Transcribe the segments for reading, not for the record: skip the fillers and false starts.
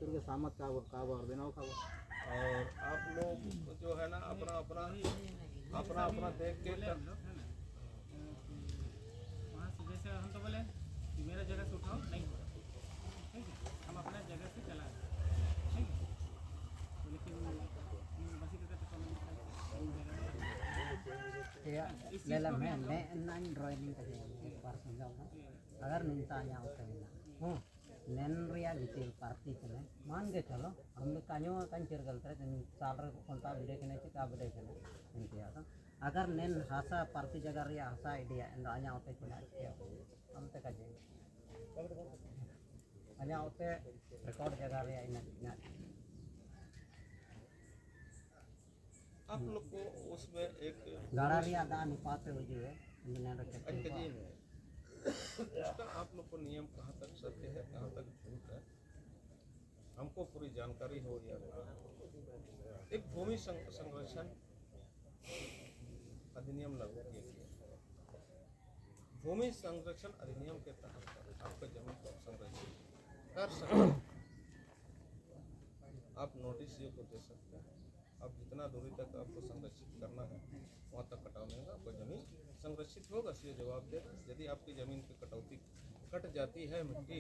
हाथुर के सामत का और बिना का। और आप लोग जो है ना अपना अपना अपना अपना देख के वहाँ से जैसे हम तो बोले कि मेरा जगह से उठाओ, नहीं होगा, ठीक है, हम अपना जगह से चला गए, ठीक है। तो लेकिन बसी का लेला मैं नाइन ड्राइंग का एक बार समझाऊंगा अगर निंता यहाँ होता है ना नैन रिया गिटिल पार्टी चले मान के चलो हम लोग कान्यो कान चेर गलते हैं साल रे कोंता वीडियो के नहीं का वीडियो के नहीं इनके यार अगर नैन हासा पार्टी जगह रिया हासा आइडिया इन आया होते चला हम ते का जे आया होते रिकॉर्ड जगह रिया इन आप लोग को उसमें एक गाड़ा रिया दान पाते हो जो है मैंने रखे उसका आप लोग को नियम कहाँ तक सत्य है कहाँ तक झूठ है हमको पूरी जानकारी हो या ना। एक भूमि संरक्षण अधिनियम लागू किया गया। भूमि संरक्षण अधिनियम के तहत आपका जमीन को संरक्षित कर सकते हैं। आप नोटिस ये को दे सकते हैं। आप जितना दूरी तक आपको संरक्षित करना है वहाँ तक कटाने का आपका जमीन संरक्षित होगा। ये जवाब दे यदि आपकी ज़मीन की कटौती कट जाती है मिट्टी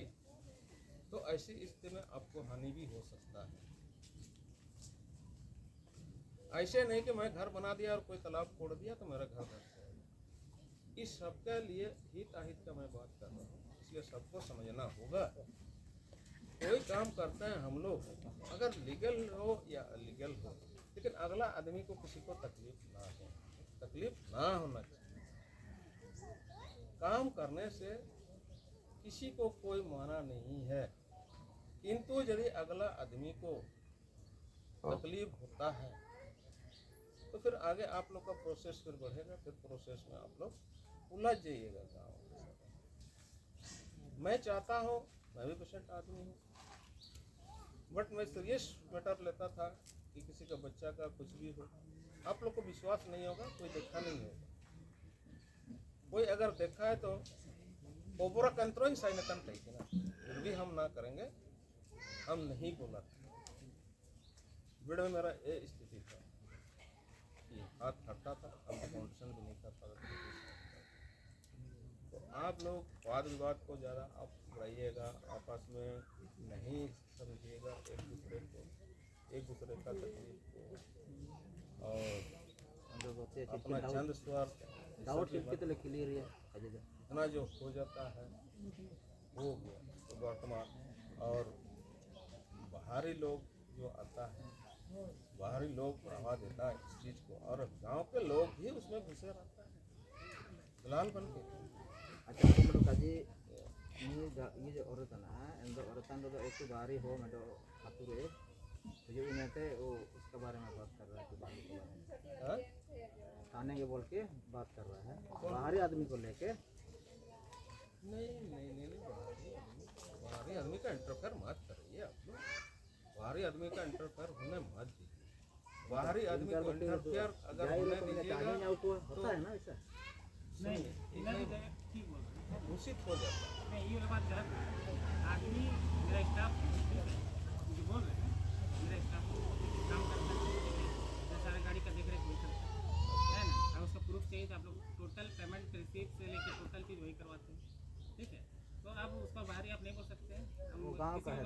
तो ऐसी स्थिति में आपको हानि भी हो सकता है। ऐसे नहीं कि मैं घर बना दिया और कोई तालाब खोद दिया तो मेरा घर बन जाएगा। इस सबके लिए हित अहित का मैं बात कर रहा हूँ, इसलिए सबको समझना होगा। कोई काम करते हैं हम लोग अगर लीगल हो या अलीगल हो लेकिन अगला आदमी को किसी को तकलीफ ना होना चाहिए। काम करने से किसी को कोई माना नहीं है, किंतु यदि अगला आदमी को तकलीफ होता है तो फिर आगे आप लोग का प्रोसेस फिर बढ़ेगा, फिर प्रोसेस में आप लोग उलझ जाइएगा। गाँव मैं चाहता हूँ, मैं भी पेशेंट आदमी हूँ, बट मैं सीरियस मैटर लेता था कि किसी का बच्चा का कुछ भी हो। आप लोग को विश्वास नहीं होगा, कोई देखा नहीं होगा। कोई अगर देखा है तो ओबरा कंट्रोल साइन कन ना, फिर भी हम ना करेंगे, हम नहीं बोला था। बेड में मेरा ये स्थिति था कि हाथ फटता था, हम फाउंडेशन भी नहीं कर पाते। तो आप लोग वाद विवाद को ज़्यादा आप रहिएगा, आपस में नहीं समझिएगा एक दूसरे का तकलीफ को, और अपना चंद स्वार्थ डाउट कितने क्लियर है इतना जो हो जाता है हो गया। तो वर्तमान और बाहरी लोग जो आता है, बाहरी लोग बढ़ावा देता है इस चीज़ को, और गांव के लोग भी उसमें घुसे रहता है दलाल बन के। अच्छा तो मतलब काजी ये जो औरत है ना इंदो औरतन तो एक तो बाहरी हो मैं तो हाथुरे तो जो इन्हें वो उसके बारे में बात कर रहा है कि बाहरी के बारे में थाने के बोल के बात कर रहा है बाहरी आदमी को लेके। नहीं, बाहरी आदमी का इंटरफेयर मत करिए आप लोग, बाहरी आदमी का इंटरफेयर होने मत दीजिए। बाहरी आदमी को इंटरफेयर अगर होने दीजिएगा तो होता है ना ऐसा नहीं ठीक बोल रहे दूषित हो जाता है। नहीं, ये बात गलत है। आदमी मेरा स्टाफ जो बोल रहे हैं मेरा स्टाफ काम करता है, सारे गाड़ी का देख रेख वही करता है ना। अगर उसका प्रूफ चाहिए तो आप लोग टोटल पेमेंट रिसीप्ट से लेकर टोटल चीज़ वही करवाते हैं, ठीक है। तो अब उसका बाहरी आप नहीं बोल सकते हैं। हम गाँव का है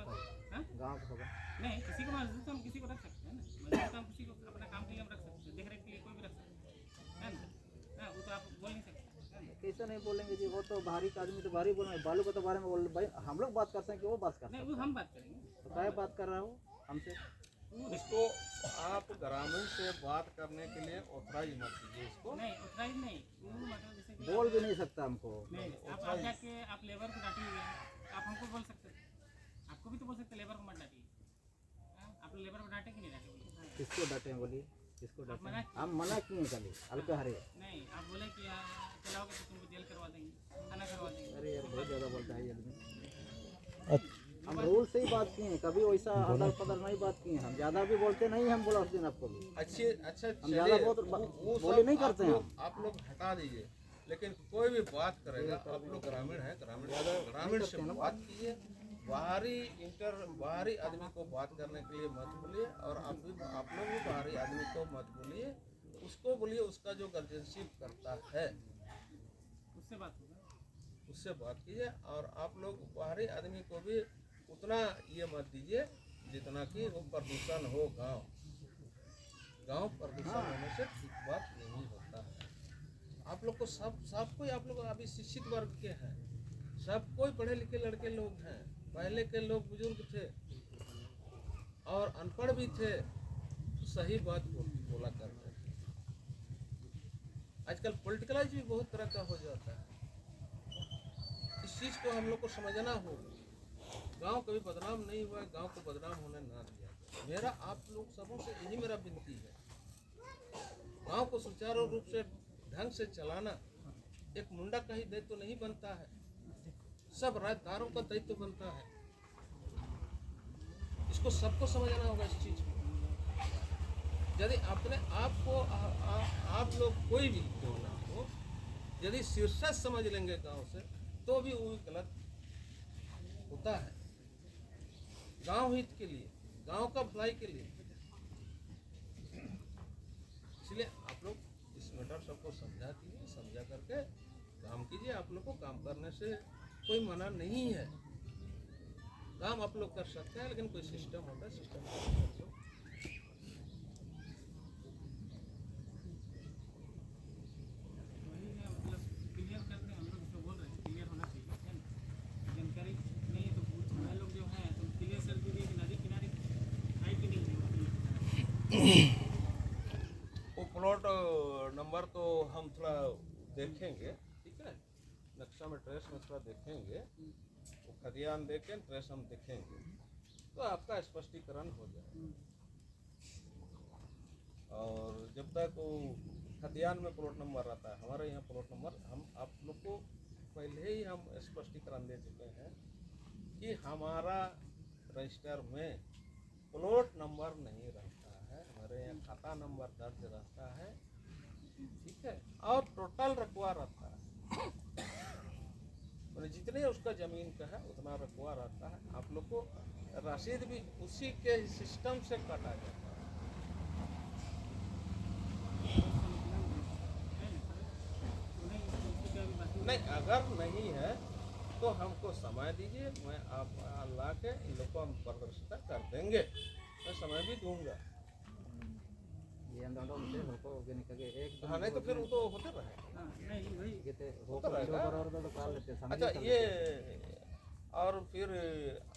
गाँव का होगा नहीं, किसी को मजदूर तो हम किसी को रख सकते हैं ना, मजदूर तो हम किसी को अपना काम के लिए हम रख सकते हैं, देख रेख के लिए कोई भी रख सकते हैं, है ना। हाँ, वो तो आप बोल नहीं सकते। कैसे नहीं बोलेंगे जी, वो तो बाहरी का आदमी तो बाहरी बोलेंगे, बालू के तो बारे में बोल भाई हम लोग बात करते हैं कि वो बात करते हैं। नहीं, वो हम बात करेंगे तो क्या बात कर रहा हो हमसे? इसको आप ग्रामीण से बात करने के लिए ऑथराइज मत कीजिए इसको। नहीं, ऑथराइज नहीं, वो मतलब जैसे कि बोल भी नहीं सकता हमको। नहीं, आप जाके आप लेबर को डांटी हुए हैं, आप हमको बोल सकते हैं, आपको भी तो बोल सकते लेबर को मत डांटिए। आप लेबर को डांटे कि नहीं डांटे? किसको डांटे बोलिए, किसको डांटे? मना हम मना किए कभी अल्पहारी? नहीं, आप बोले कि चलाओगे तो तुमको जेल करवा देंगे, थाना करवा देंगे। अरे यार बहुत ज़्यादा बोलता है ये आदमी। हम रूल से ही बात किए हैं, कभी वैसा अदर पदर नहीं बात किए हैं। हम ज़्यादा भी बोलते नहीं, हम बोला उस दिन आपको भी अच्छा हम ज़्यादा बहुत बोली नहीं करते हैं। आप लोग हटा दीजिए, लेकिन कोई भी बात करेगा आप लोग ग्रामीण है, ग्रामीण से बात कीजिए, बाहरी आदमी को बात करने के लिए मत बोलिए, और आप लोग भी बाहरी आदमी को मत बोलिए, उसको बोलिए उसका जो गार्जियनशिप करता है उससे बात होगा। उससे बात कीजिए। और आप लोग बाहरी आदमी को भी उतना ये मत दीजिए जितना कि वो प्रदूषण हो। गांव प्रदूषण होने से ठीक बात नहीं होता है। आप लोग को सब कोई, आप लोग अभी शिक्षित वर्ग के हैं, सब कोई पढ़े लिखे लड़के लोग हैं। पहले के लोग बुजुर्ग थे और अनपढ़ भी थे, तो सही बात बोला करते थे। आजकल पॉलिटिकलाइज भी बहुत तरह का हो जाता है। इस चीज़ को हम लोग को समझना होगा। गांव कभी बदनाम नहीं हुआ, गांव को बदनाम होने ना दिया जाए। मेरा आप लोग सबों से यही मेरा विनती है, गांव को सुचारू रूप से ढंग से चलाना एक मुंडा का ही दायित्व नहीं बनता है, सब राजदारों का दायित्व बनता है। इसको सबको समझना होगा इस चीज को। यदि अपने आप को आप लोग कोई भी क्यों ना हो, यदि शीर्षक समझ लेंगे गांव से, तो भी वो गलत होता है। गांव हित के लिए, गांव का भलाई के लिए, इसलिए आप लोग इस मैटर सबको समझा कीजिए, समझा करके काम कीजिए। आप लोग को काम करने से कोई मना नहीं है, काम आप लोग कर सकते हैं, लेकिन कोई सिस्टम होता है, सिस्टम वही है, मतलब क्लियर करते हैं। हम लोग जो बोल रहे हैं क्लियर होना चाहिए, है ना। जानकारी नहीं है तो मैं लोग जो है तो क्लियर कर दीजिए कि नदी किनारे है कि नहीं है। वो प्लॉट नंबर तो हम थोड़ा देखेंगे, ठीक है, नक्शा में ट्रेस में थोड़ा देखेंगे, वो खतियान देखें, ट्रेस हम देखेंगे तो आपका स्पष्टीकरण हो जाए। और जब तक वो खतियान में प्लॉट नंबर आता है, हमारे यहाँ प्लॉट नंबर, हम आप लोग को पहले ही हम स्पष्टीकरण दे चुके हैं कि हमारा रजिस्टर में प्लॉट नंबर नहीं रहता है, हमारे यहाँ खाता नंबर दर्ज रहता है, ठीक है, और टोटल रकबा रहता है। जितने उसका जमीन का है उतना रकबा रहता है। आप लोग को रसीद भी उसी के सिस्टम से काटा जाता है। नहीं, अगर नहीं है तो हमको समय दीजिए, मैं आप ला के इन लोग को हम प्रदर्शित कर देंगे, मैं समय भी दूंगा। हाँ, नहीं तो फिर वो तो होते रहेगा। अच्छा, ये और फिर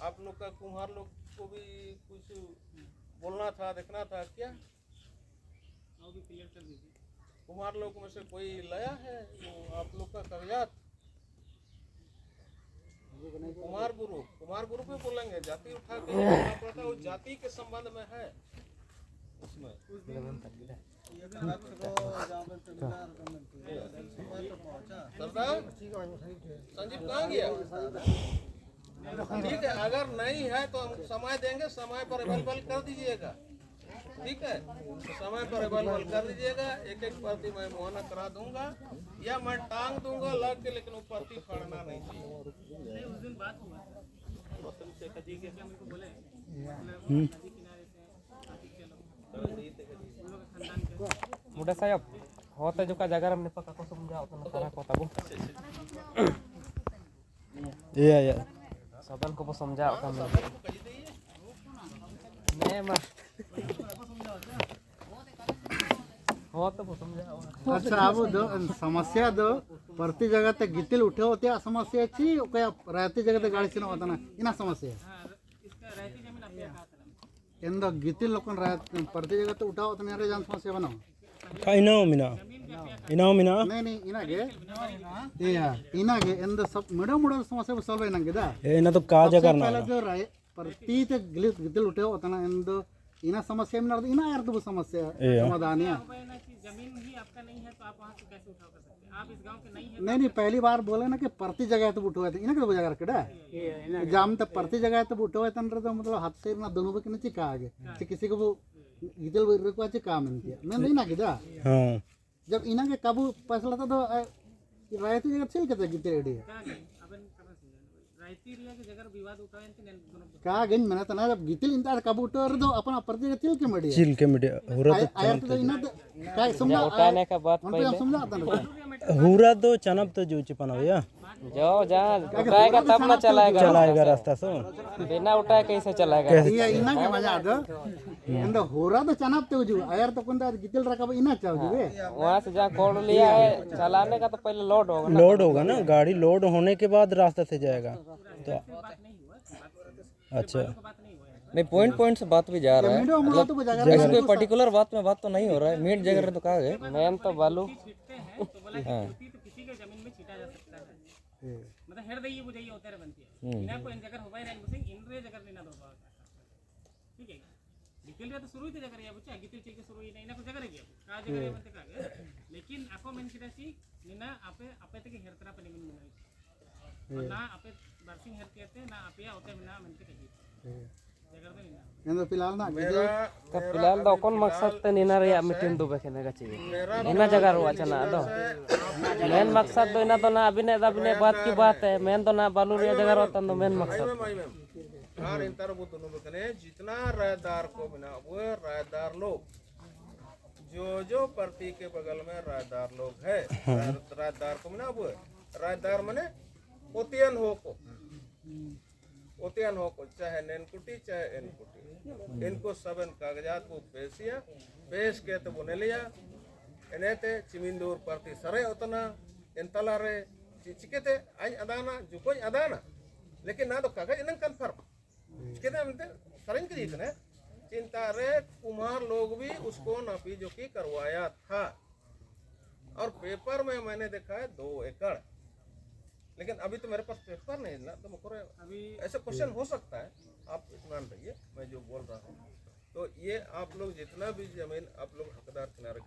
आप लोग का कुम्हार लोग को भी कुछ बोलना था, देखना था क्या? वो भी क्लियर कर दीजिए। कुम्हार लोग में से कोई लाया है वो आप लोग का कागजात? कुमार गुरु पे बोलेंगे, जाति उठा के बोलना पड़ता है, वो जाति के संबंध में है उसमें। सरदार संजीव कहाँ गया? ठीक है, अगर नहीं है तो हम समय देंगे, समय पर अवेलेबल कर दीजिएगा, ठीक है, तो समय पर अवेलेबल कर दीजिएगा। एक एक प्रति मैं मुआयना करा दूंगा या मैं टांग दूंगा लग के, लेकिन वो प्रति फाड़ना नहीं चाहिए। नहीं, उस दिन बात हुआ जी के मेरे को बोले नदी किनारे से आके चलो उन लोग के खानदान के Mudah saya hotel juga jaga ram nepa kako sumja atau negara kota bu. Iya iya. Saban ko po sumja kami. Ne ma. हो तो समझा। अच्छा, अब दो समस्या दो प्रति जगह ते गितिल उठे होते आ समस्या छी क्या रहती जगह ते गाड़ी से होता ना इना समस्या हाँ, इसका रहती जमीन आप कहा था इंदो गितिल लोकन रहत प्रति जगह ते उठाओ तो रे जान समस्या बनाओ इनाओ मिना नहीं इना गे या इना गे इंदो सब मेडो मेडो समस्या सॉल्व इना गे दा इना तो का जगह ना पहले जो रहे प्रति ते गितिल उठे होता ना इंदो इना समस्या में ना इना यार तो समस्या समाधान है। जमीन ही आपका नहीं है तो आप वहाँ से कैसे उठाव कर सकते हैं? आप इस गांव के नहीं है। नहीं पहली बार बोले ना कि प्रति जगह तो उठो है इना के जगह रखड़ा जाम तो प्रति जगह तो उठो है तन तो मतलब हाथ से ना दोनों के नीचे का आगे किसी को वो गिदल को अच्छे काम नहीं मैं नहीं ना किया। हां जब इना के काबू फैसला था तो रहती जगह चल के गिदल रेडी कहां गए? अपन कहां से criteria के जगह विवाद उठाए थे नैन दोनों का गंज मना तना जब गितिल इंता कबूटर दो अपन प्रति तिल के मडिया चिल के मीडिया हुरा आया तो इना काय समझा उठाने का बात मन पे समझा आता ना हुरा दो चनब तो जो चिपन भैया जाओ जहाँ उठाएगा तब ना चलाएगा चलाएगा रास्ता से बिना उठाए कैसे चलाएगा ये इना के मजा दो इंदा होरा तो चनाप ते जो आयर तो कोंदा गितिल रखा इना चाव जो बे वहाँ से जहाँ कोड लिया है चलाने का तो पहले लोड होगा ना लोड होगा ना गाड़ी लोड होने के बाद रास्ते से जाएगा तो अच्छा नहीं पॉइंट से बात भी जा रहा है मीडियो मुला तो जगह ऐसे कोई पर्टिकुलर बात में बात तो नहीं हो रहा है मीट जगह तो कहा गया मेन तो बालू छीटते हैं तो बोला कि गिट्टी तो किसी के जमीन में छीटा जा सकता है मतलब हेड दई बुझाई होते रहे बनती है इना को इन जगह होबाई नहीं बुझे इन रे जगह लेना दो ठीक है गितिल रे तो शुरू ही थे जगह या बुझा गितिल चीज के शुरू ही नहीं ना कुछ जगह गया का जगह बनते का लेकिन आको मेन सीटासी निना आपे आपे तक हेरतरा पे निमिन मिनाई ना आपे बर्सिंग हेर कहते ना आपे होते ना मनते कही जगह तो निना इंदा फिलहाल ना तो फिलहाल तो कौन मकसद ते निना रे मीटिंग दो बखेने का चाहिए इना जगह रो अच्छा ना दो मेन मकसद तो इना तो ना अभिनय बात की बात है मेन तो ना बालू रे जगह रोता तो मेन मकसद कार इंतर वो दोनों बकने जितना रायदार को बिना वो रायदार लोग जो प्रति के बगल में रायदार लोग है रायदार को बिना वो रायदार मने ओतियन हो को चाहे नैनकुटी चाहे एनकुटी इनको सब इन कागजात को पेश के तो बुने लिया इन्हें चिमिंदूर प्रति सरे उतना इन तला रे चिचिके आज अदाना जुको अदाना लेकिन ना तो कागज इन्हें कन्फर्म कितने मिलते सरंग की रीत ने चिंता रे कुमार लोग भी उसको नापी जो की करवाया था और पेपर में मैंने देखा है 2 एकड़ लेकिन अभी तो मेरे पास पेपर नहीं ना तो मुझे अभी ऐसा क्वेश्चन हो सकता है आप इत्मीनान रहिए मैं जो बोल रहा हूँ तो ये आप लोग जितना भी जमीन आप लोग हकदार किनारे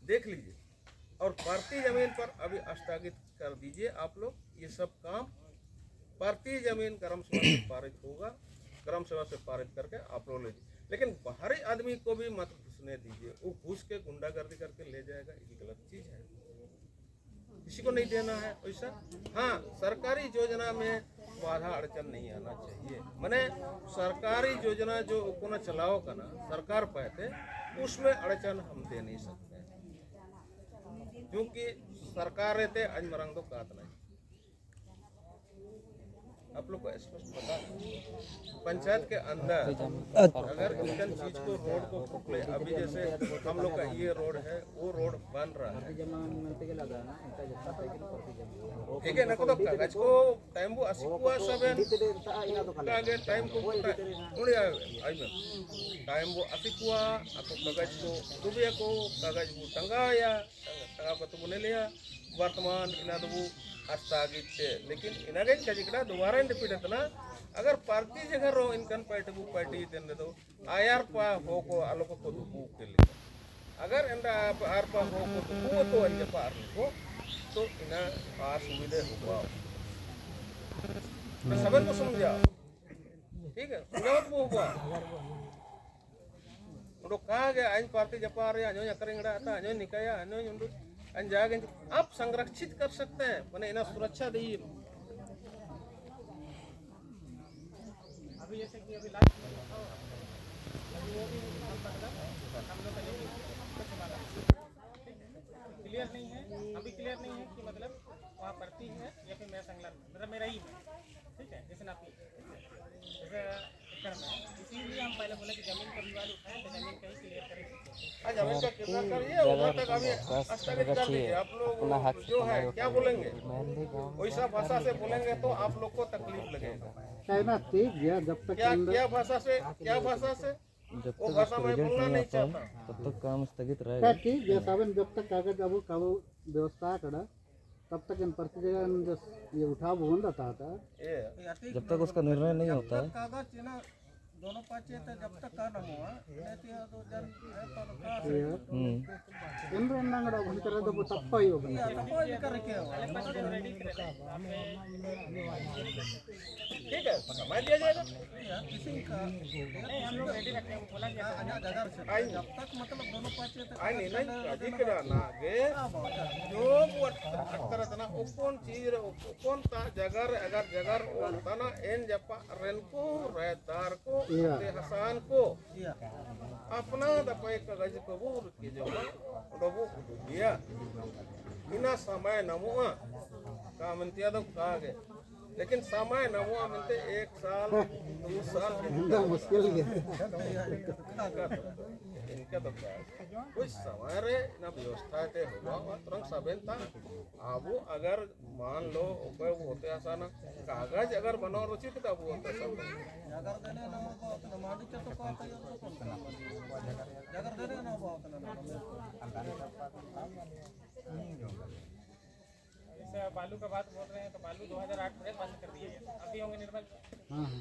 देख लीजिए और भारतीय जमीन पर अभी स्थगित कर दीजिए आप लोग ये सब काम भारतीय जमीन क्रम सभा से पारित होगा क्रम सभा से पारित करके आप लोग ले लेकिन बाहरी आदमी को भी मत घुसने दीजिए वो घुस के गुंडागर्दी करके ले जाएगा ये गलत चीज है किसी को नहीं देना है वैसा हाँ सरकारी योजना में बाधा अड़चन नहीं आना चाहिए मैंने सरकारी योजना जो कोना चलाओ का ना सरकार पाते उसमें अड़चन हम दे नहीं सकते क्योंकि सरकार रहते आज मरंग तो कात नहीं आप लोग को स्पष्ट पता पंचायत के अंदर अगर इनकन चीज को रोड को पकड़े अभी जैसे हम लोग का ये रोड है वो रोड बन रहा है ठीक है ना तो कागज को टाइम वो असिकुआ सब कागज टाइम को उड़ी आई में टाइम वो असिकुआ आपको कागज को दुबिया को कागज वो टंगाया टंगा को तो बुने लिया वर्तमान इना तो वो स्थगित थे लेकिन इनागे कजिकड़ा दोबारा रिपीट ना अगर पार्टी जगह रो इनकन पार्टी तेन तो आयार पा हो को आलोक को दुबू के लिए अगर इंदा आर पा हो को दुबू तो अंजे पार को तो इना पास सुविधा होगा तो सबन को समझाओ ठीक है समझाओ वो होगा उनको कहा गया आज पार्टी जपा रहे आज अकरेंगड़ा था आज निकाया आज उनको जागे आप संरक्षित कर सकते हैं मैंने इन्हें सुरक्षा दी अभी जैसे कि अभी क्लियर नहीं है अभी क्लियर नहीं है कि मतलब वहाँ भर्ती है या फिर मेरा संलग्न मतलब मेरा ही है ठीक है जैसे ना जैसे इसीलिए हम पहले बोले कि जमीन का विवाद उठाए तो जमीन का ही क्लियर करें जमीन का कितना करिए वहाँ तक अभी स्थगित कर दीजिए आप लोग जो है क्या बोलेंगे वैसा भाषा से बोलेंगे तो आप लोग को तकलीफ लगेगा ना ठीक है जब तक क्या भाषा से वो भाषा में बोलना नहीं चाहता तब तक काम स्थगित रहेगा ठीक है जब तक कागज अब व्यवस्था करा तब तक इन प्रति जगह ये उठाव होन रहता था जब तक उसका निर्णय नहीं होता है कागज ना दोनों पाचे तो जब तक का न हुआ तो जन इन रंगड़ा भीतर तो तप्प ही होगा ठीक है समझ लिया जाएगा नहीं हम लोग रेडी रखें बोला गया आणि नाही अधिकरा नागे जो करतना ओकोन चीज ओकोन ता जगर अगर जगर तना एन जपा रेन को रहदार को ते हसान को अपना दपाई कागज कबूल के जो डबो दिया इना समय नमुआ कामंतिया तो कागे लेकिन समय नमुआ मिलते 1 साल 2 साल इनका मुश्किल है इनका तो कुछ समय रे ना व्यवस्था ते होगा तुरंत सबेंता आबू अगर मान लो उपयोग होते आसाना कागज अगर बनो रुचित तब होता सब अगर देने ना तो माडी के तो कहता है तो कौन अगर देने ना जैसे बालू का बात बोल रहे हैं तो बालू 2008 में बंद कर दिया गया अभी होंगे निर्मल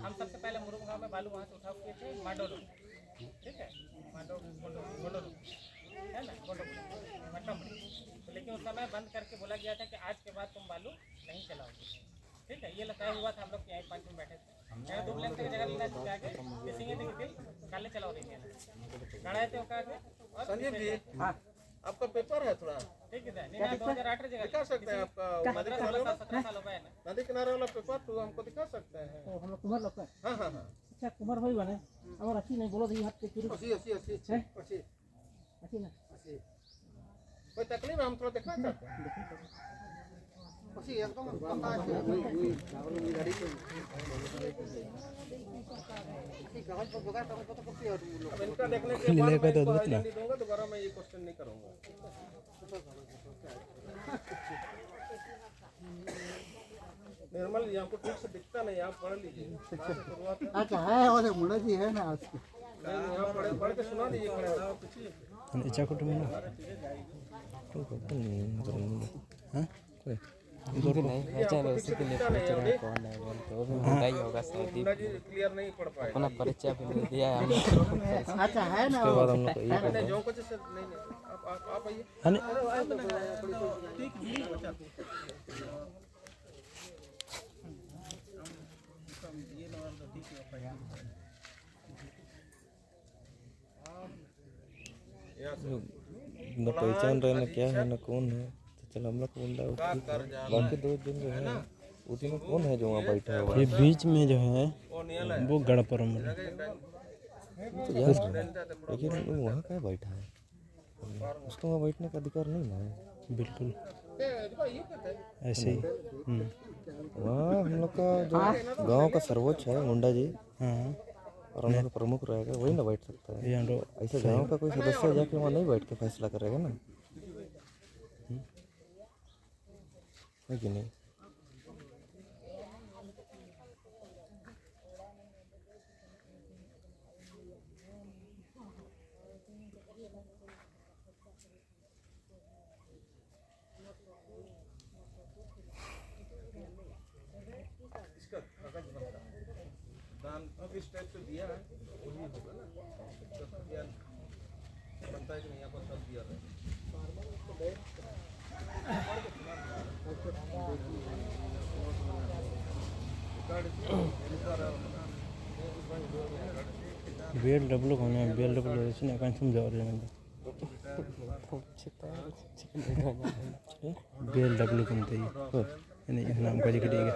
हम सबसे पहले मुरुंग गाँव में बालू वहाँ से उठाव किए थे माडोलो ठीक है गोंडोलो है ना गोंडोलो मट्टमड़ी तो लेकिन उस समय बंद करके बोला गया था कि आज के बाद तुम बालू नहीं चलाओगे ठीक है ये तय हुआ था हम लोग यहाँ 5 दिन बैठे थे मैंने 2 लेन तक जगह लेना आगे किसी थे काले चलाओ नहीं गड़ाए थे संजीव जी आपका पेपर है थोड़ा ठीक है नहीं 2008 जगह दिखा सकते हैं आपका नदी किनारे वाला 17 साल हो गए ना नदी किनारे वाला पेपर तो हमको दिखा सकते हैं हम लोग कुमार लोग का हाँ हाँ हाँ अच्छा कुमार भाई बने और अच्छी नहीं बोलो दी हाथ पे शुरू 80 अच्छी ना कोई तकलीफ है हम थोड़ा दिखा सकते हैं एकदम अब इनका देखने के बाद मैं इसको हाजिरी दूंगा दोबारा मैं ये क्वेश्चन नहीं करूंगा निर्मल यहाँ को ठीक से दिखता नहीं आप पढ़ लीजिए अच्छा है और मुड़ा जी है ना आज यहाँ पढ़ के सुना दीजिए खड़े होकर। इच्छा कुटुंब हाँ नहीं पहचान उसके लिए पूछ रहे हैं कौन है बोल तो वो भी मुंडा ही होगा शायद मुन्ना जी क्लियर नहीं पढ़ पाए अपना परिचय भी नहीं दिया है हमने अच्छा है ना उसके बाद हम लोग को ये नहीं जो कुछ से नहीं आप आइए न पहचान रहे न क्या है न कौन है तो चल हम लोग मुंडा बाकी 2 दिन जो है वो दिन कौन है जो वहाँ बैठा हुआ ये बीच में जो है वो गणपुरम में तो यार लेकिन वो वहाँ क्या बैठा है उसको वहाँ बैठने का अधिकार नहीं ना है बिल्कुल ऐसे ही वहाँ हम लोग का जो गांव का सर्वोच्च है मुंडा जी हाँ और हम लोग का प्रमुख रहेगा वही ना बैठ सकता है ये हम लोग ऐसे गांव का कोई सदस्य जाके वहाँ नहीं बैठ के फैसला करेगा ना है कि नहीं इसका कागज बनता है दान अब इस टाइप से दिया है वही होगा ना इसका ज्ञान बनता है कि नहीं यहाँ पर सब दिया है BLW होने BLW इसने कहीं समझा रहे हैं BLW बनते ही नहीं नाम का जिक्र है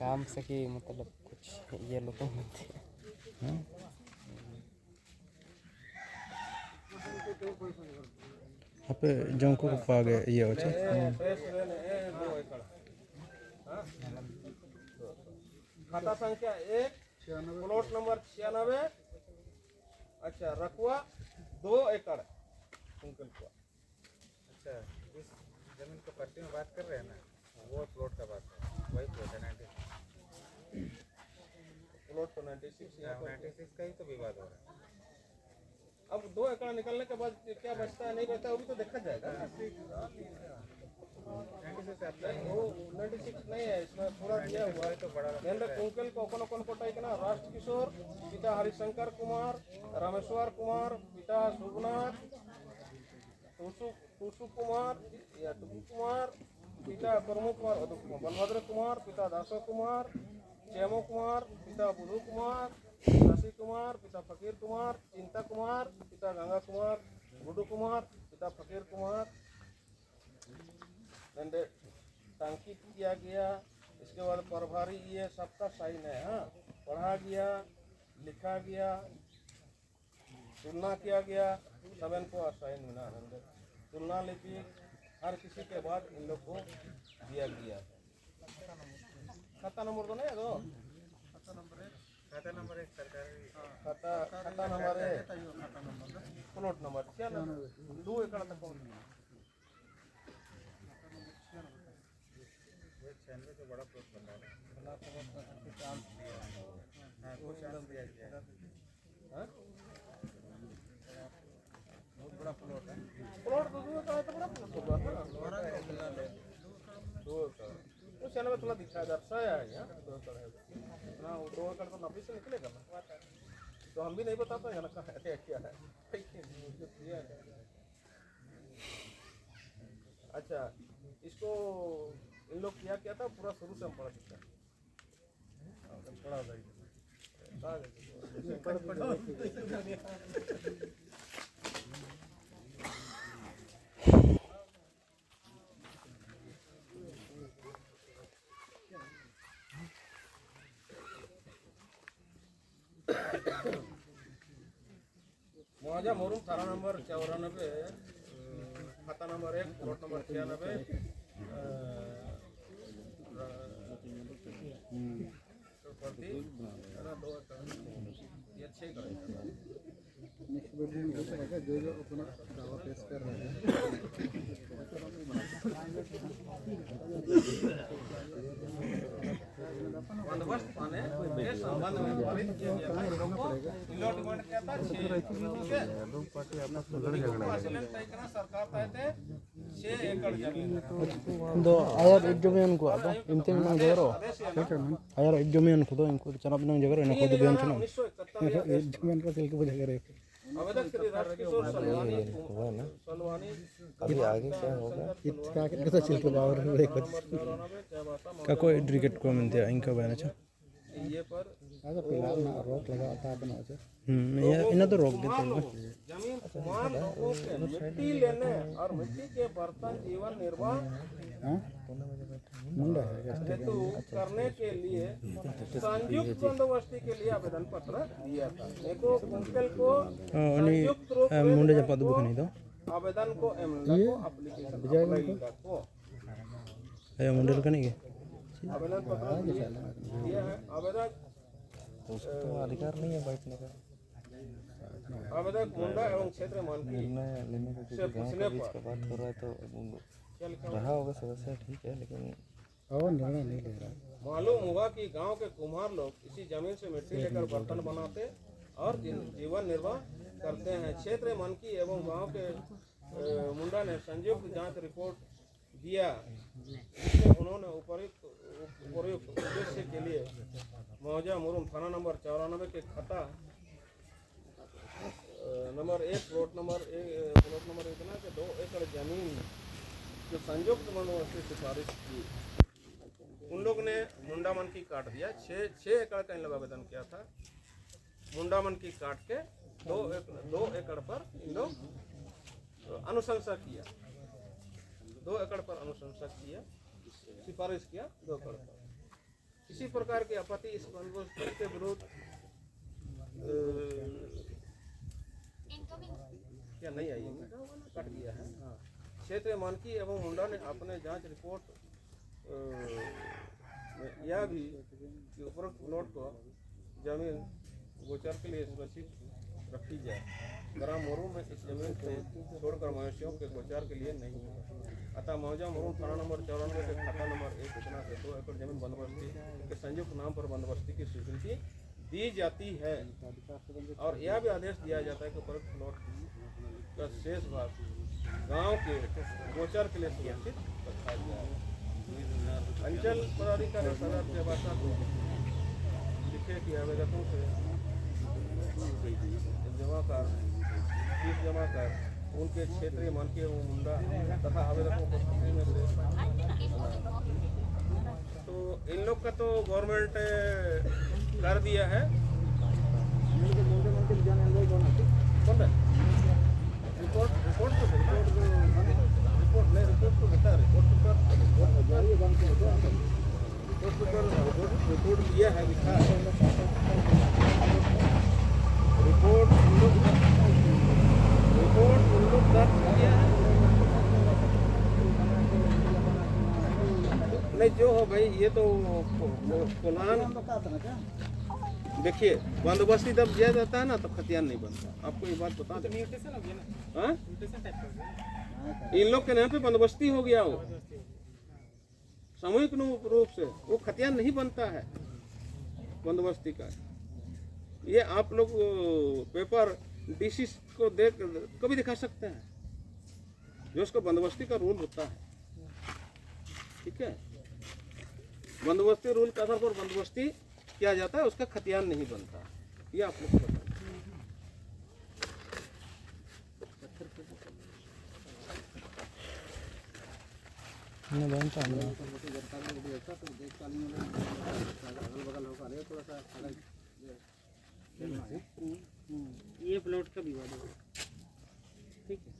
काम से कि मतलब कुछ ये लोग तो मिलते हैं आप जोंको को पा गए ये हो 2 एकड़ खाता संख्या 1 प्लॉट नंबर 96 अच्छा रकुआ 2 एकड़ कुंकल को अच्छा इस जमीन को पट्टी में बात कर रहे हैं ना वो प्लॉट का बात है वही प्लॉट है 96 प्लॉट तो 96 यहाँ पर 96 का ही तो विवाद हो रहा है अब 2 एकड़ निकलने के बाद क्या बचता है नहीं बचता वो भी तो देखा जाएगा 96 नहीं है इसमें पूरा दिया हुआ है तो बड़ा कुंकल कोकोन कोटाई के ना राष्ट्र किशोर पिता हरिशंकर कुमार रामेश्वर कुमार पिता सुगनाथ टूसू कुमार या टुकू कुमार पिता प्रमु कुमार बलभद्र कुमार पिता दासो कुमार चेमो कुमार पिता बुधू कुमार शशि कुमार, पिता फकीर कुमार, चिंता कुमार, पिता गंगा कुमार, गुड्डू कुमार, पिता फकीर कुमार। टंकी किया गया, इसके बाद प्रभारी, ये सबका साइन है। हाँ, पढ़ा गया, लिखा गया, तुलना किया गया, सब इनको साइन मिला। तुलना लिपि हर किसी के बाद इन लोग को दिया गया। खाता नंबर तो नहीं है, दो खाता नंबर 1 सरकारी खाता नंबर है, प्लॉट नंबर 2 एकड़ तक पहुंच। 96 तो बड़ा प्लॉट बन रहा है। हाँ, कुछ चांस दिया गया है। बहुत बड़ा प्लॉट है। प्लॉट तो 2 एकड़ है, तो बड़ा प्लॉट होगा ना। 2 एकड़ वो चैनल में थोड़ा दिखाया दर्शाया है यार, 2 एकड़ है ना। वो 2 एकड़ तो नब्बे से निकलेगा ना, तो हम भी नहीं बताते हैं ना कहाँ है क्या है। अच्छा, इसको इन लोग क्या था पूरा शुरू से हम पढ़ा सकते हैं। मौजा मोरूम थाना नंबर 94, खाता नंबर 1, प्लॉट नंबर 96, प्रति 2 ये 6 करेगा। नेक्स्ट वीडियो में बताएगा जो अपना दावा पेश कर रहे हैं। बंदोबस्त पाने के संबंध में पारित किया गया था। अलॉटमेंट क्या था, 6 एकड़ जमीन। Do ayar idjomian ko aba intim nang jagaro. Ayar idjomian ko do inko chanap nang jagaro na ko do bian chana. 1971 जमीन का सिल्क बजा करे आवेदक श्री राजकिशोर सलवानी अभी आगे क्या होगा? क्या कैसा सिल्क बावर देखो का कोई क्रिकेट को मिलते हैं इनका बयान अच्छा। ये पर आजा फिलहाल ना रोक लगा था बना से ये इन्हें तो रोक देते हैं। जमीन कुमार लोगों के मिट्टी लेने और मिट्टी के बर्तन जीवन निर्वाह हां मुंडा है हेतु करने के लिए संयुक्त बंदोबस्ती के लिए आवेदन पत्र दिया था। एको कुंकल को संयुक्त रूप से मुंडे जब पादू बखनी दो आवेदन को एमएलए को एप्लीकेशन को मुंडे का नहीं आवेदन पत्र दिया है। आवेदन उसको तो अधिकार नहीं है बैठने का, आवेदक मुंडा एवं क्षेत्र मानकी निर्णय लेने का। से क्योंकि गाँव पूछने का बीच पर का बात कर रहा है तो रहा होगा सदस्य ठीक है, लेकिन और निर्णय नहीं ले रहा मालूम हुआ कि गांव के कुम्हार लोग इसी जमीन से मिट्टी लेकर बर्तन बनाते और जीवन निर्वाह करते हैं। क्षेत्र मानकी एवं गांव के मुंडा ने संयुक्त जांच रिपोर्ट दिया, जिसमें उन्होंने उपयुक्त उद्देश्य के लिए मौजा मुरुम थाना नंबर 94 के खाता नंबर 1 प्लॉट नंबर इतना के 2 एकड़ जमीन जो संयुक्त बंदोबस्ती सिफारिश की। उन लोग ने मुंडामन की काट दिया। 6 एकड़ का इन लोग आवेदन किया था। मुंडामन की काट के 2 एकड़ पर इन लोग अनुशंसा किया। 2 एकड़ पर अनुशंसा किया, सिफारिश किया 2 एकड़ पर। इसी प्रकार की आपत्ति इस बंदोबस्त के विरुद्ध क्या नहीं आई है, कट गया है। हाँ, क्षेत्र मानकी एवं मुंडा ने अपने जांच रिपोर्ट में यह भी कि उपरोक्त प्लॉट को जमीन गोचर के लिए सुरक्षित रखी जाए। ग्राम मोरू में इस जमीन को छोड़कर मवेशियों के गोचर के लिए नहीं है। अतः मौजा मोरू थाना नंबर 94 के खाता नंबर 1 इतना से 2 एकड़ जमीन बंदोबस्ती के संयुक्त नाम पर बंदोबस्ती की स्वीकृति दी जाती है। और यह भी आदेश दिया जाता है कि उपरोक्त प्लॉट का शेष भाग गांव के गोचर के लिए सुरक्षित रखा जाए। अंचल पदाधिकारी सदर के भाषा को लिखे कि आवेदकों से फीस जमा कर उनके क्षेत्रीय मानकी एवं मुंडा तथा आवेदकों को सूची में से। तो इन लोग का तो गवर्नमेंट कर दिया है, कौन है रिपोर्ट रिपोर्ट तो रिपोर्ट नहीं रिपोर्ट तो देता है रिपोर्ट तो रिपोर्ट दिया है लिखा है रिपोर्ट उन लोग दर्ज किया है नहीं जो हो भाई ये तो कुलान देखिए बंदोबस्ती जब दिया जाता है ना तो खतियान नहीं बनता आपको ये बात बता दें हाँ? इन लोग के नाम पे बंदोबस्ती हो गया वो सामूहिक रूप से वो खतियान नहीं बनता है बंदोबस्ती का ये आप लोग पेपर डीसी को देख कभी दिखा सकते हैं जो उसका बंदोबस्ती का रूल होता है ठीक है बंदोबस्ती रूल के आधार पर बंदोबस्ती किया जाता है उसका खतियान नहीं बनता ये आप लोग को बताएं ये प्लॉट का विवाद होगा ठीक है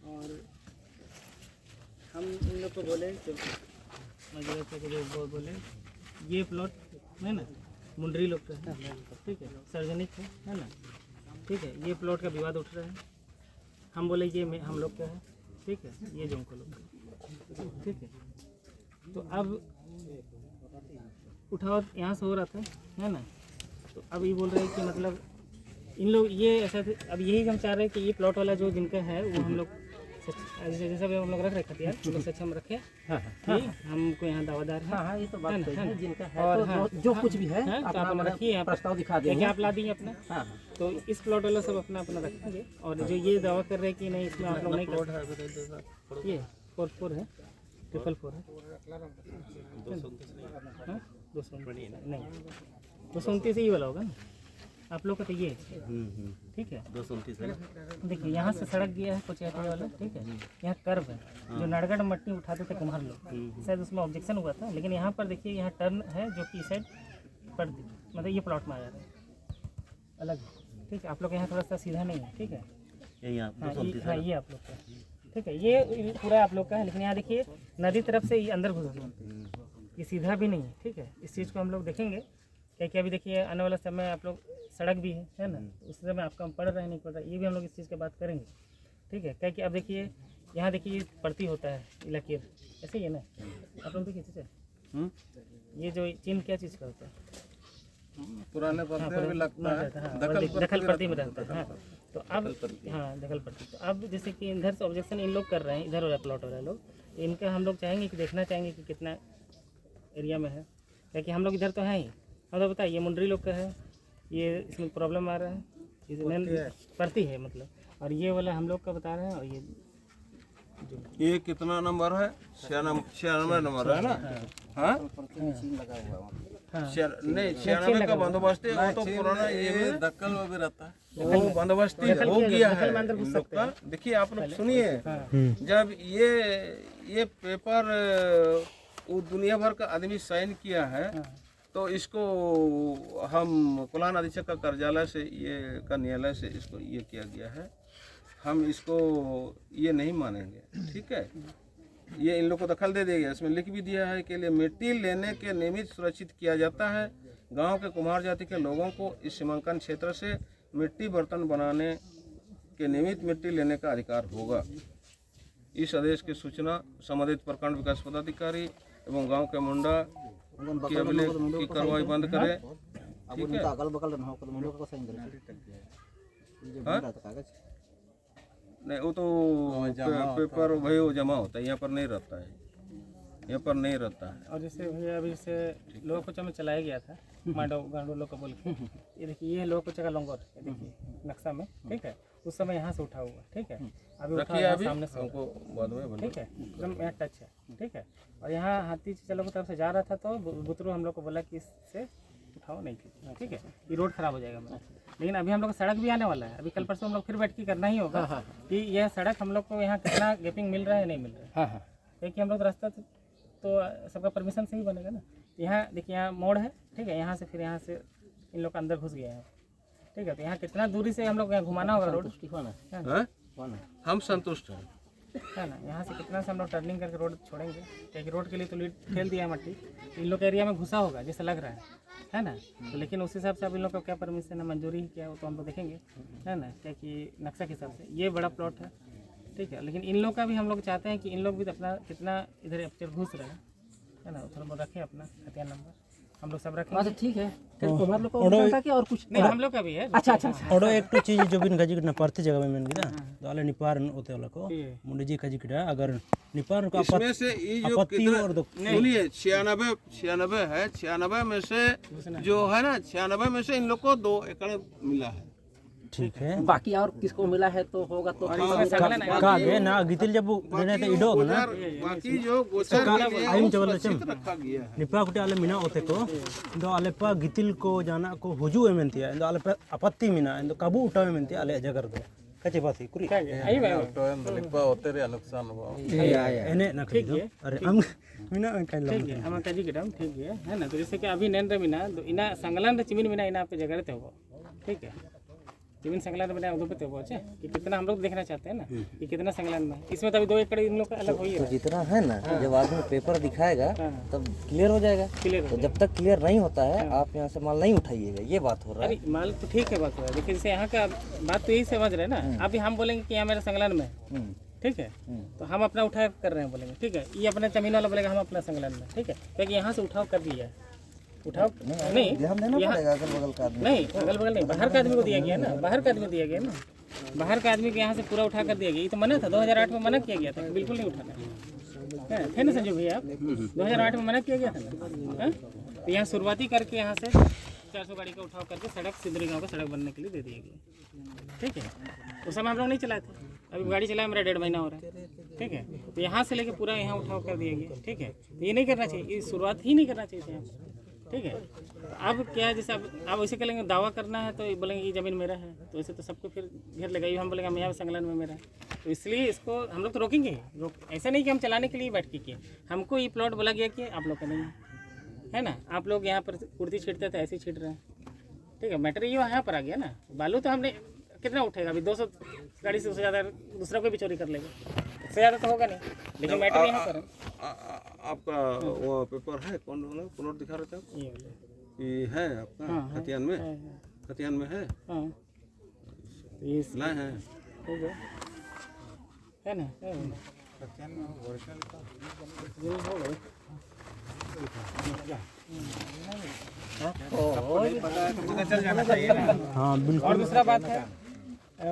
और हम इन लोग को बोले जो बोले ये प्लॉट है ना मुंडरी लोग का है ठीक है सार्वजनिक है ना ठीक है ये प्लॉट का विवाद उठ रहा है हम बोले ये हम लोग का है ठीक है ये जो लोग का ठीक है तो अब उठाव यहाँ से हो रहा था है ना तो अब ये बोल रहे हैं कि मतलब इन लोग ये ऐसा अब यही हम चाह रहे हैं कि ये प्लॉट वाला जो जिनका है वो हम लोग जैसा भी हम लोग रख रहे खतियार हम लोग सक्षम रखे हमको यहाँ दावादार है हाँ ये तो बात सही है जिनका है और तो हाँ, जो कुछ भी है हाँ, तो आप अपना रखिए यहाँ प्रस्ताव दिखा देंगे क्या आप ला दिए अपना हाँ तो इस प्लॉट वाला सब अपना अपना रखेंगे और जो ये दावा कर रहे हैं कि नहीं इसमें आप लोग नहीं कर ये 4 है 4 है 229 नहीं 229 ये वाला होगा ना आप लोग का तो ये ठीक है 229 है देखिए यहाँ से सड़क गया है कुछ ऐसे वाला ठीक है यहाँ कर्व है जो नड़गड़ मट्टी उठाते थे कुम्हार लोग शायद उसमें ऑब्जेक्शन हुआ था लेकिन यहाँ पर देखिए यहाँ टर्न है जो कि साइड पर मतलब ये प्लॉट में आ जा रहा है अलग ठीक है आप लोग यहाँ थोड़ा सा सीधा नहीं है ठीक है हाँ ये आप लोग का ठीक है ये पूरा आप लोग का है लेकिन यहाँ देखिए नदी तरफ से ये अंदर घुस गया ये सीधा भी नहीं है ठीक है इस चीज़ को हम लोग देखेंगे क्या अभी देखिए आने वाला समय आप लोग सड़क भी है ना तो उस समय आपका पढ़ रहे नहीं पढ़ रहा ये भी हम लोग इस चीज़ की बात करेंगे ठीक है क्या कि अब देखिए यहाँ देखिए पड़ती होता है इलाके ऐसे ही है ना आप लोग देखिए ठीक है ये जो चिन्ह क्या चीज़ का होता है पुराने पत्थर भी लगता है दखल पड़ती में रहता है हाँ तो अब हाँ दखल पड़ती तो अब जैसे कि इधर से ऑब्जेक्शन इन लोग कर रहे हैं इधर वाला प्लॉट वाला लोग इनका हम लोग चाहेंगे कि देखना चाहेंगे कि कितना एरिया में है क्या कि हम लोग इधर तो हैं ही हम तो बताइए मुंडरी लोग का है ये इसमें प्रॉब्लम आ रहा है इसमें पड़ती है मतलब और ये वाला हम लोग का बता रहे हैं और ये कितना नंबर है 96 नंबर है ना हाँ नहीं 96 का बंदोबस्त है वो तो पुराना ये दक्कल में भी रहता है वो बंदोबस्ती हो गया है इन लोग का देखिए आप लोग सुनिए जब ये पेपर वो दुनिया भर का आदमी साइन किया है तो इसको हम कुलान अधीक्षक का कार्यालय से ये का न्यायालय से इसको ये किया गया है हम इसको ये नहीं मानेंगे ठीक है ये इन लोग को दखल दे देगा इसमें लिख भी दिया है कि लिए मिट्टी लेने के निमित्त सुरक्षित किया जाता है गांव के कुम्हार जाति के लोगों को इस सीमांकन क्षेत्र से मिट्टी बर्तन बनाने के निमित्त मिट्टी लेने का अधिकार होगा इस आदेश की सूचना संबंधित प्रखंड विकास पदाधिकारी एवं गांव के मुंडा की अभिलेख की कार्रवाई बंद करे ठीक है नहीं वो तो पेपर भाई वो जमा होता है यहाँ पर नहीं रहता है यहाँ पर नहीं रहता है और जैसे भैया अभी जैसे लोह कोचा में चलाया गया था गांडो लोग का बोल के ये देखिए ये लोह कोचा का लंगोट देखिए नक्शा में ठीक है उस समय यहाँ से उठा हुआ ठीक है अभी उठा सामने से हमको बाद में ठीक है एकदम यहाँ टच है ठीक है और यहाँ हाथी चलो की तरफ से जा रहा था तो बुतरू हम लोग को बोला कि इससे उठाओ नहीं ठीक है ये रोड खराब हो जाएगा मेरा लेकिन अभी हम लोग का सड़क भी आने वाला है अभी कल परसों हम लोग फिर बैठ के करना ही होगा कि यह सड़क हम लोग को यहाँ कितना गैपिंग मिल रहा है नहीं मिल रहा है क्योंकि हम लोग रास्ता तो सबका परमिशन से ही बनेगा ना यहाँ देखिए यहाँ मोड़ है ठीक है यहाँ से फिर यहाँ से इन लोग का अंदर घुस गया है ठीक है। तो यहाँ कितना दूरी से हम लोग यहाँ घुमाना होगा रोड, हाँ? हम संतुष्ट हैं। है ना। यहाँ से कितना से हम लोग टर्निंग करके रोड छोड़ेंगे, क्योंकि रोड के लिए तो लीड खेल दिया है मट्टी, इन लोग के एरिया में घुसा होगा जैसे लग रहा है ना। तो लेकिन उस हिसाब से अब इन लोग को क्या परमिशन है, मंजूरी है क्या, वो तो हम लोग देखेंगे, है ना, क्या कि नक्शा के हिसाब से ये बड़ा प्लॉट है, ठीक है। लेकिन इन लोग का भी हम लोग चाहते हैं कि इन लोग भी अपना कितना इधर अपचर घुस रहे हैं, है ना, थोड़ा बहुत रखें अपना खतियान नंबर, हम लोग सब रखें। अच्छा ठीक है, तुम्हारे लोग को उनका क्या और कुछ नहीं, हम लोग का भी है। अच्छा अच्छा ओडो एक तो चीज जो बिन गाजी किना पार्टी जगह में मेन गिदा तो आले निपार होते वाला को मुंडे जी काजी किड़ा अगर निपार का इसमें से ये जो कितना सुनिए 96 है, 96 में से जो है ना 96 में से इन लोग को 2 एकड़ मिला है। ठीक है। बाकी और किसको मिला है तो होगा तो का गे ना गितिल जब देने ते इडो ना बाकी जो गोचर के लिए आइन चवल रखा गया है। निपा कुटे आले मिना होते को दो आले पा गितिल को जाना को हुजू एमेंतिया दो आले पे आपत्ति मिना दो काबू उठावे मेंतिया आले जगर दो कचे बाती कुरी आई भाई लिखवा होते रे नुकसान हुआ एने ना ठीक है। अरे हम मिना काइला ठीक है, हम काजी किडम ठीक है ना। तो जैसे कि अभी नेन रे मिना तो इना संगलन रे चिमिन मिना इना पे जगह रहते हो, ठीक है। चिमिन संगलन में उधर पे हो कि कितना हम लोग देखना चाहते हैं ना कि कितना संगलन में, इसमें तो अभी 2 एकड़ इन लोग का अलग हो ही है। जितना है ना जब आदमी पेपर दिखाएगा तब क्लियर हो जाएगा। तो जब तक क्लियर नहीं होता है आप यहाँ से माल नहीं उठाइएगा, ये बात हो रहा है। अरे माल तो ठीक है बात हो रहा है, लेकिन जैसे यहाँ का बात तो यही समझ रहे हैं ना। अभी हम बोलेंगे कि यहाँ मेरा संगलन में, ठीक है, तो हम अपना उठाव कर रहे हैं बोलेंगे, ठीक है। ये अपने जमीन वाला बोलेगा हम अपना संगलन में, ठीक है, क्योंकि यहाँ से उठाव कर लिया है। उठाव नहीं, ध्यान देना पड़ेगा अगल बगल का आदमी। नहीं, अगल बगल नहीं, बाहर का आदमी को दिया गया ना, बाहर का आदमी को दिया गया ना, बाहर का आदमी को यहाँ से पूरा उठा कर दिया गया। ये तो मना था, 2008 में मना किया गया था, बिल्कुल नहीं उठाना है ना संजू भैया। आप 2008 में मना किया गया था ना। तो यहाँ शुरुआती करके यहाँ से 400 गाड़ी का उठाव करके सड़क सिंदरी गाँव का सड़क बनने के लिए दे दिया गया, ठीक है। उस समय हम लोग नहीं चलाए थे, अभी गाड़ी चलाया मेरा 1.5 महीना हो रहा है, ठीक है। तो यहाँ से लेके पूरा यहाँ उठाव कर दिया गया, ठीक है। तो ये नहीं करना चाहिए, ये शुरुआत ही नहीं करना चाहिए यहाँ, ठीक है। तो अब क्या है, जैसे अब वैसे करेंगे दावा करना है तो बोलेंगे ये ज़मीन मेरा है, तो ऐसे तो सबको फिर घेर लेगा। ये हम बोलेंगे हम यहाँ संगलन में मेरा है, तो इसलिए इसको हम लोग तो रोकेंगे। ऐसा नहीं कि हम चलाने के लिए बैठ के किए, हमको ये प्लॉट बोला गया कि आप लोग का नहीं है ना। आप लोग यहाँ पर कुर्ती छीटते थे, ऐसे ही छीट रहे हैं, ठीक है। मैटर ये यहाँ पर आ गया ना। बालू तो हमने कितना उठेगा अभी, 200 गाड़ी से उससे ज़्यादा दूसरा कोई भी चोरी कर लेगा, इससे ज़्यादा तो होगा नहीं। लेकिन मैटर यहाँ पर है। आपका वो पेपर है कौन वाला प्लॉट दिखा रहे थे आप? ये है आपका खतियान में, खतियान में है, ये लाए हैं हो गया है ना, हां बिल्कुल। और दूसरा बात है,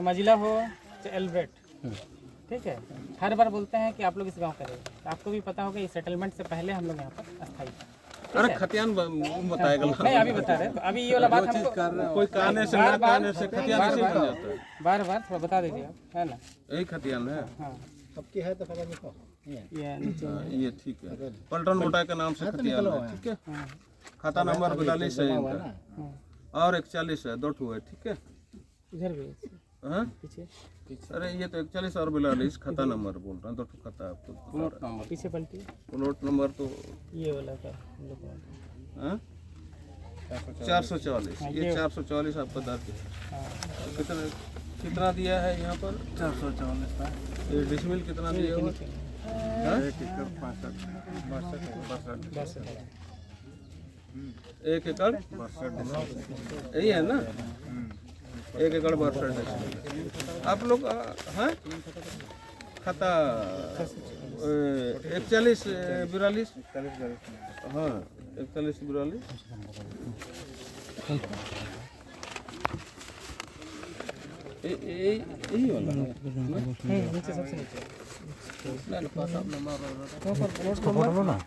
मजिला हो चाहे एल्ब्रेट, ठीक है, हर बार बोलते हैं कि आप लोग इस गांव का रहिए। तो आपको भी पता होगा ये सेटलमेंट से पहले हम लोग यहाँ पर अस्थायी थे। अरे खतियान बताएगा नहीं, अभी बता रहे हैं। तो अभी ये वाला बात हमको कोई कहने से ना कहने से खतियान से बन जाता है। बार थोड़ा बता दीजिए आप, है ना। यही खतियान है। हाँ, सबकी है तो पता नहीं को ये नीचे ये ठीक है, पलटन मोटाई के नाम से खतियान है, ठीक है। खाता नंबर 42 है इनका और 41 है, 2 ठो है, ठीक है। इधर भी हाँ पीछे, अरे ये तो 41 और 42 खाता नंबर बोल रहा है, 2 ठो खाता है आपको। पीछे पलटी प्लॉट नंबर तो ये वाला का हम लोग का। हाँ? 444, ये 444 आपका दर्ज है। कितना दिया है यहाँ पर? 444। ये डिसमिल कितना दिया हुआ? हाँ? 1 एकड़ यही है ना, 1 एकड़ 62 डिसमिल। आप लोग हैं खाता 41 42, हाँ 41 42। यही वाला नीचे सबसे नीचे ठीक है। 444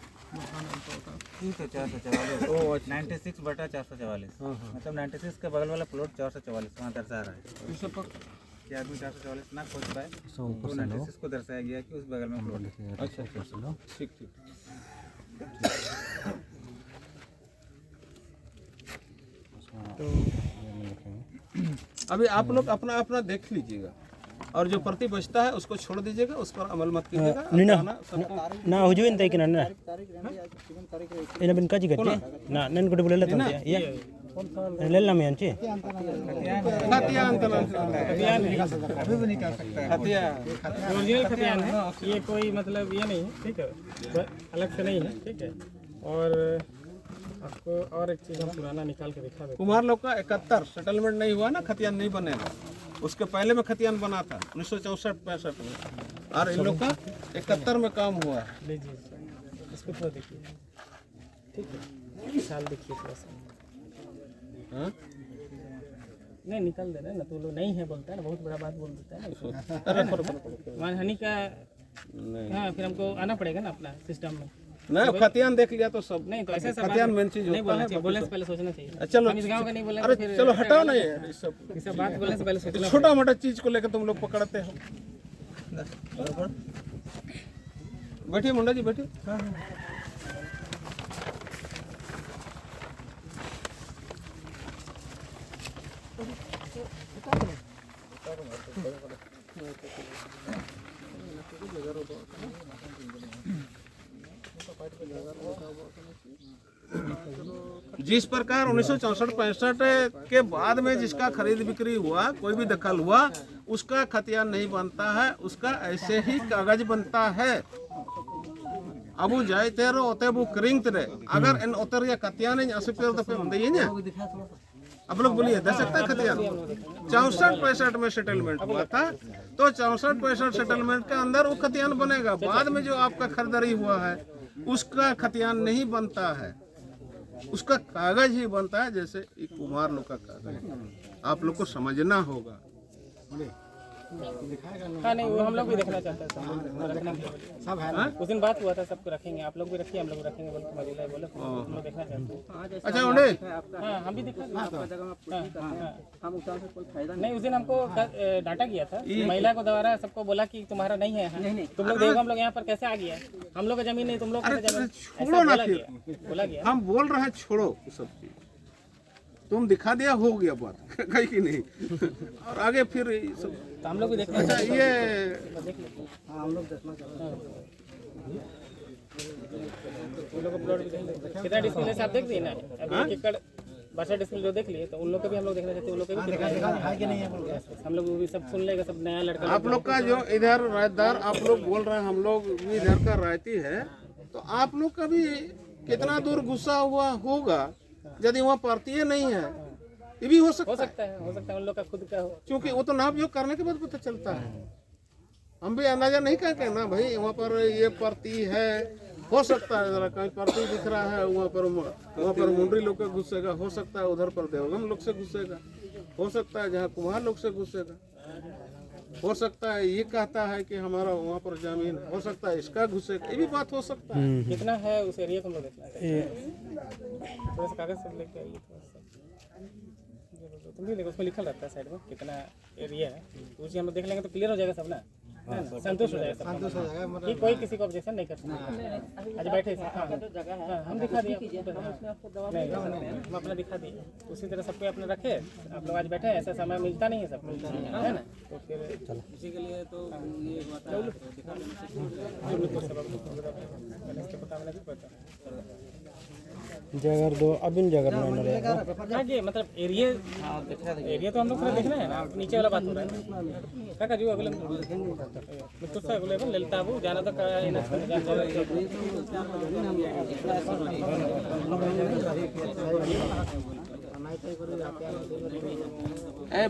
96/444, मतलब 96 के बगल वाला प्लॉट 444 वहाँ दर्शा रहा है कि आदमी 444 ना खोज पाए, तो 96 को दर्शाया गया कि उस बगल में प्लॉट है। अच्छा ठीक ठीक। अभी आप लोग अपना अपना देख लीजिएगा और जो प्रति बचता है उसको छोड़ दीजिएगा, उस पर अमल मत कीजिएगा। ना हो जो इन तय कि ना इन बिन का जी गट्टे ना नन को बोले लेते हैं ये लेला में अंची खतियान अभी भी निकाल सकता है ओरिजिनल खतियान है, ये कोई मतलब ये नहीं है, ठीक है, अलग से नहीं है, ठीक है। और आपको और एक चीज़ हम पुराना निकाल के दिखा देते कुमार लोग का 71 सेटलमेंट नहीं हुआ ना, खतियान नहीं बनेगा। उसके पहले में खतियान बना था 1964-65 में, और इन लोग का 71 में काम हुआ है। हैं। लीजिए इसको थोड़ा देखिए, ठीक है, साल देखिए थोड़ा सा। हाँ? नहीं निकाल दे रहे हैं ना, तो लोग नहीं है बोलता है ना, बहुत बड़ा बात बोल देता है ना। मानहानि का हाँ, फिर हमको आना पड़ेगा ना अपना सिस्टम में। नहीं, खतियान देख लिया तो सब नहीं तो ऐसा सब खतियान मेन चीज नहीं होता बोलना है। चाहिए, बोलने से पहले सोचना चाहिए। चलो हम इस गांव का नहीं बोले, अरे तो फिर चलो हटाओ ना यार, ये सब बात बोलने से पहले सोचना छोटा मोटा चीज को लेकर तुम लोग पकड़ते हो। बैठिए मुंडा जी, बैठिए। जिस प्रकार 1964-65 के बाद में जिसका खरीद बिक्री हुआ, कोई भी दखल हुआ, उसका खतियान नहीं बनता है, उसका ऐसे ही कागज बनता है। अबू जाए तेरो ओते बु करिंग तेरे, अगर इन ओतर या खतियान इन असपेर दफे होंगे ना, आप लोग बोलिए दे सकता है खतियान। 64-65 में सेटलमेंट हुआ था, तो 64-65 सेटलमेंट के अंदर वो खतियान बनेगा। बाद में जो आपका खरीदारी हुआ है उसका खतियान नहीं बनता है, उसका कागज ही बनता है। जैसे एक कुमार लोग का कागज आप लोग को समझना होगा। हाँ नहीं, वो हम लोग भी देखना चाहते हैं सब है ना। उस दिन बात हुआ था, सबको रखेंगे, आप लोग भी रखिए, हम लोग भी रखेंगे, बोले मजीला बोले हम लोग देखना चाहते हैं। अच्छा उन्हें हाँ हम भी दिखा नहीं, उस दिन हमको डांटा गया था, महिला को द्वारा सबको बोला कि तुम्हारा नहीं है यहाँ, तुम लोग देखो हम लोग यहाँ पर कैसे आ गया, हम लोग का जमीन नहीं, तुम लोग का जमीन, छोड़ो ना, बोला गया। हम बोल रहे हैं छोड़ो सब चीज, तुम दिखा दिया, हो गया बात, कहीं की नहीं। और आगे फिर सब तो हम लोग भी देखना अच्छा ये हम लोग देखना चाहते हैं, उन लोग को प्लॉट भी देख लेते। कितना डिस्प्ले से आप देख दिए ना, अभी 1 एकड़ 62 डिस्प्ले जो देख लिए, तो उन लोग को भी हम लोग देखना चाहते हैं, उन लोग को भी हम लोग वो भी सब सुन लेगा, सब नया लड़का। आप लोग का जो इधर रायदार आप लोग बोल रहे हैं, हम लोग भी इधर का रायती है, तो आप लोग का भी कितना दूर गुस्सा हुआ होगा यदि वहाँ पार्टी नहीं है। ये भी हो सकता है, उन लोग का खुद का हो, क्योंकि वो तो नाप जोख करने के बाद पता चलता है। हम भी अंदाजा नहीं कर के ना भाई वहाँ पर ये पार्टी है, हो सकता है जरा कहीं पार्टी दिख रहा है, वहाँ पर मुंडरी लोग का घुसेगा, हो सकता है उधर पर देवगम लोग से घुसेगा, हो सकता है जहाँ कुम्हार लोग से घुसेगा, हो सकता है ये कहता है कि हमारा वहाँ पर जमीन, हो सकता है इसका घुसेगा, ये भी बात हो सकता है। कितना है उस एरिया को हम लोग देखना है, थोड़ा सा कागज सब लेके आइए, तुम भी देखो, उसमें लिखा रहता है साइड में कितना एरिया है, तो उसी हम लोग देख लेंगे तो क्लियर हो जाएगा सब ना, संतुष्ट हो जाएगा, संतुष्ट हो जाएगा कि कोई किसी को ऑब्जेक्शन नहीं कर सकता। आज बैठे हम दिखा दिए, हम अपना दिखा दिए, उसी तरह सबको अपने रखे। आप लोग आज बैठे, ऐसा समय मिलता नहीं है सबको, है ना, तो फिर इसी के लिए तो ये जगह दो अबिन जगह में रहेगा ये मतलब एरिया तो हम लोग देखना है ना, नीचे वाला बात हो रहा है काका जी अवेलेबल तो अवेलेबल ललता वो जाना तो ए